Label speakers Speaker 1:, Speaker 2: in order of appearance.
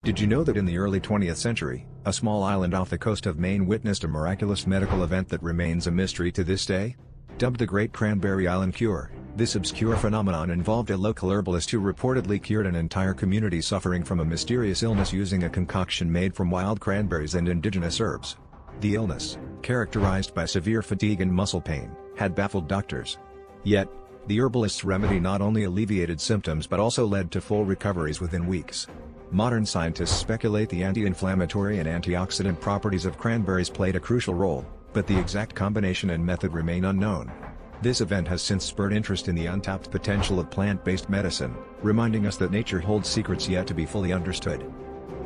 Speaker 1: Did you know that in the early 20th century, a small island off the coast of Maine witnessed a miraculous medical event that remains a mystery to this day? Dubbed the Great Cranberry Island Cure, this obscure phenomenon involved a local herbalist who reportedly cured an entire community suffering from a mysterious illness using a concoction made from wild cranberries and indigenous herbs. The illness, characterized by severe fatigue and muscle pain, had baffled doctors. Yet, the herbalist's remedy not only alleviated symptoms but also led to full recoveries within weeks. Modern scientists speculate the anti-inflammatory and antioxidant properties of cranberries played a crucial role, but the exact combination and method remain unknown. This event has since spurred interest in the untapped potential of plant-based medicine, reminding us that nature holds secrets yet to be fully understood.